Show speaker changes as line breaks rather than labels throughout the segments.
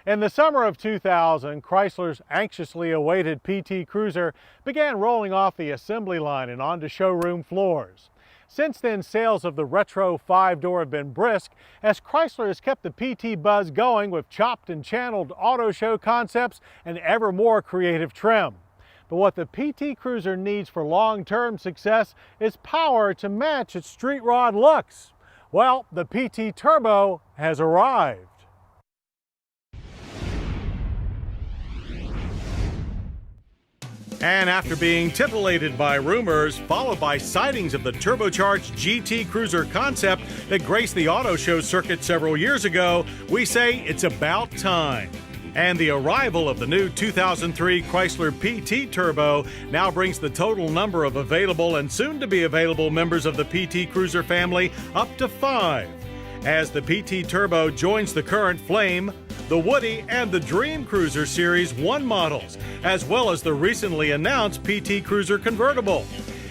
In the summer of 2000, Chrysler's anxiously awaited PT Cruiser began rolling off the assembly line and onto showroom floors. Since then, sales of the retro 5-door have been brisk as Chrysler has kept the PT buzz going with chopped and channeled auto show concepts and ever more creative trim. But what the PT Cruiser needs for long-term success is power to match its street rod looks. Well, the PT Turbo has arrived. And after being titillated by rumors, followed by sightings of the turbocharged GT Cruiser concept that graced the auto show circuit several years ago, we say it's about time. And the arrival of the new 2003 Chrysler PT Turbo now brings the total number of available and soon-to-be available members of the PT Cruiser family up to 5. As the PT Turbo joins the current Flame, the Woody, and the Dream Cruiser Series 1 models, as well as the recently announced PT Cruiser Convertible.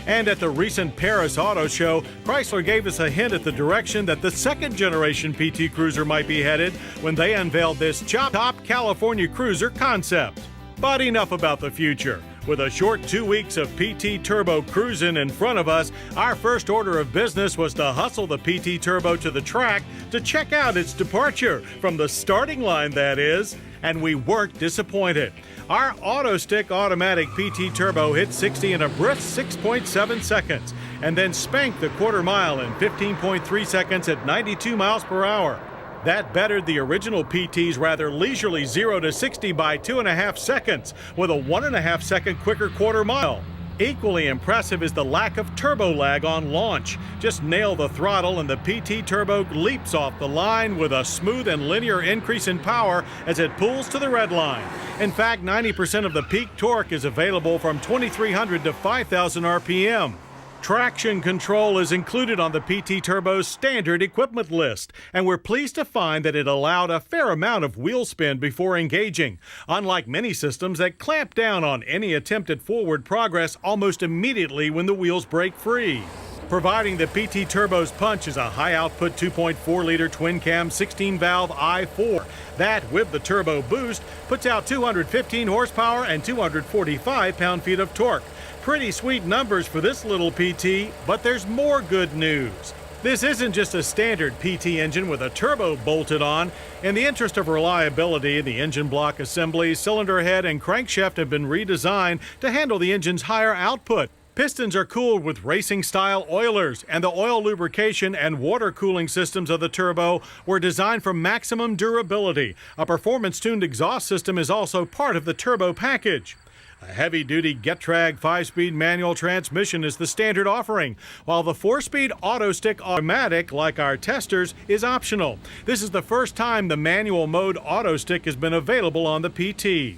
And at the recent Paris Auto Show, Chrysler gave us a hint at the direction that the second-generation PT Cruiser might be headed when they unveiled this chop-top California Cruiser concept. But enough about the future. With a short 2 weeks of PT Turbo cruising in front of us, our first order of business was to hustle the PT Turbo to the track to check out its departure, from the starting line that is, and we weren't disappointed. Our AutoStick automatic PT Turbo hit 60 in a brisk 6.7 seconds, and then spanked the quarter mile in 15.3 seconds at 92 miles per hour. That bettered the original PT's rather leisurely 0 to 60 by 2.5 seconds, with a 1.5 second quicker quarter mile. Equally impressive is the lack of turbo lag on launch. Just nail the throttle and the PT Turbo leaps off the line with a smooth and linear increase in power as it pulls to the red line. In fact, 90% of the peak torque is available from 2,300 to 5,000 RPM. Traction control is included on the PT Turbo's standard equipment list, and we're pleased to find that it allowed a fair amount of wheel spin before engaging, unlike many systems that clamp down on any attempt at forward progress almost immediately when the wheels break free. Providing the PT Turbo's punch is a high-output 2.4-liter twin-cam 16-valve i4. That, with the turbo boost, puts out 215 horsepower and 245 pound-feet of torque. Pretty sweet numbers for this little PT, but there's more good news. This isn't just a standard PT engine with a turbo bolted on. In the interest of reliability, the engine block assembly, cylinder head, and crankshaft have been redesigned to handle the engine's higher output. Pistons are cooled with racing-style oilers, and the oil lubrication and water cooling systems of the turbo were designed for maximum durability. A performance-tuned exhaust system is also part of the turbo package. A heavy-duty Getrag 5-speed manual transmission is the standard offering, while the 4-speed AutoStick automatic, like our testers, is optional. This is the first time the manual mode AutoStick has been available on the PT.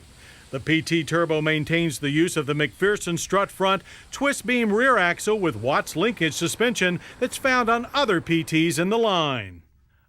The PT Turbo maintains the use of the McPherson strut front twist beam rear axle with Watts linkage suspension that's found on other PTs in the line.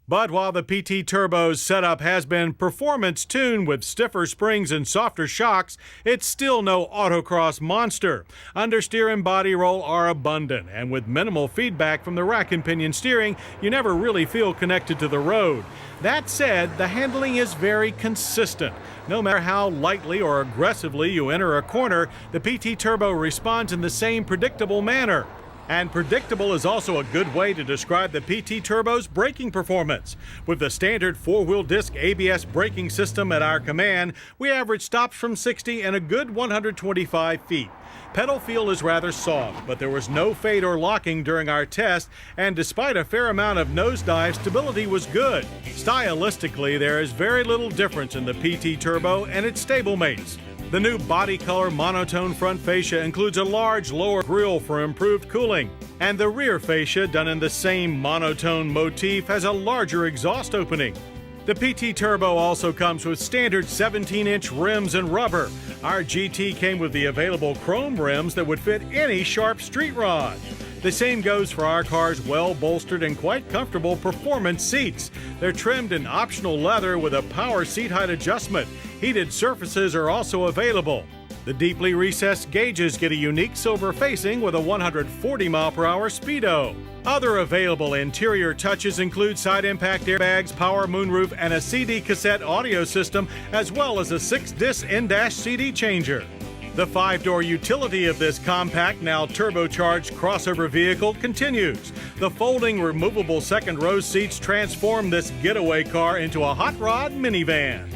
But while the PT Turbo's setup has been performance-tuned with stiffer springs and softer shocks, it's still no autocross monster. Understeer and body roll are abundant, and with minimal feedback from the rack and pinion steering, you never really feel connected to the road. That said, the handling is very consistent. No matter how lightly or aggressively you enter a corner, the PT Turbo responds in the same predictable manner. And predictable is also a good way to describe the PT Turbo's braking performance. With the standard 4-wheel disc ABS braking system at our command, we average stops from 60 and a good 125 feet. Pedal feel is rather soft, but there was no fade or locking during our test, and despite a fair amount of nosedive, stability was good. Stylistically, there is very little difference in the PT Turbo and its stablemates. The new body color monotone front fascia includes a large lower grille for improved cooling, and the rear fascia, done in the same monotone motif, has a larger exhaust opening. The PT Turbo also comes with standard 17-inch rims and rubber. Our GT came with the available chrome rims that would fit any sharp street rod. The same goes for our car's well-bolstered and quite comfortable performance seats. They're trimmed in optional leather with a power seat height adjustment. Heated surfaces are also available. The deeply recessed gauges get a unique silver facing with a 140 mph speedo. Other available interior touches include side impact airbags, power moonroof, and a CD cassette audio system, as well as a 6-disc in-dash CD changer. The 5-door utility of this compact, now turbocharged crossover vehicle continues. The folding, removable second-row seats transform this getaway car into a hot rod minivan.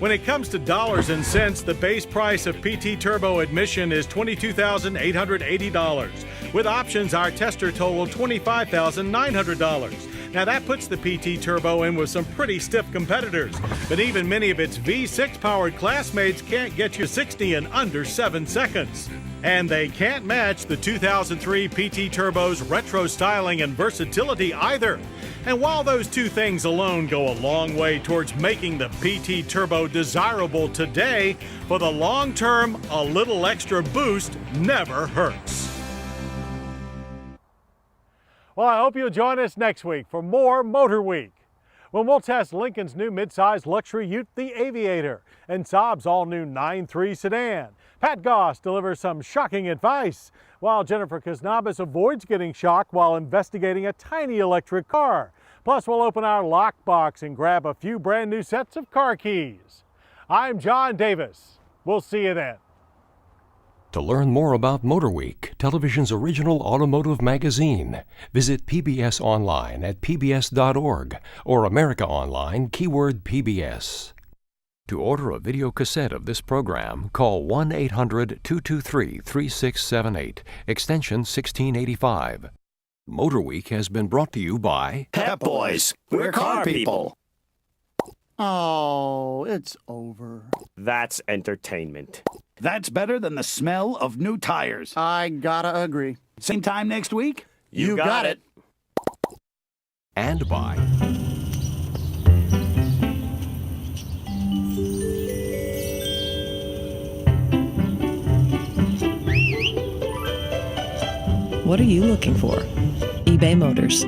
When it comes to dollars and cents, the base price of PT Turbo admission is $22,880. With options, our tester totaled $25,900. Now that puts the PT Turbo in with some pretty stiff competitors, but even many of its V6-powered classmates can't get you 60 in under 7 seconds. And they can't match the 2003 PT Turbo's retro styling and versatility either. And while those two things alone go a long way towards making the PT Turbo desirable today, for the long term, a little extra boost never hurts. Well, I hope you'll join us next week for more Motorweek, when we'll test Lincoln's new midsize luxury ute, the Aviator, and Saab's all-new 9.3 sedan. Pat Goss delivers some shocking advice, while Jennifer Kasnabis avoids getting shocked while investigating a tiny electric car. Plus, we'll open our lockbox and grab a few brand new sets of car keys. I'm John Davis. We'll see you then.
To learn more about Motorweek, television's original automotive magazine, visit PBS online at pbs.org or America Online, keyword PBS. To order a video cassette of this program, call 1-800-223-3678, extension 1685. Motorweek has been brought to you by
Pep Boys. We're car people.
Oh, it's over.
That's entertainment.
That's better than the smell of new tires.
I gotta agree.
Same time next week?
You got it.
and by
What are you looking for? eBay Motors.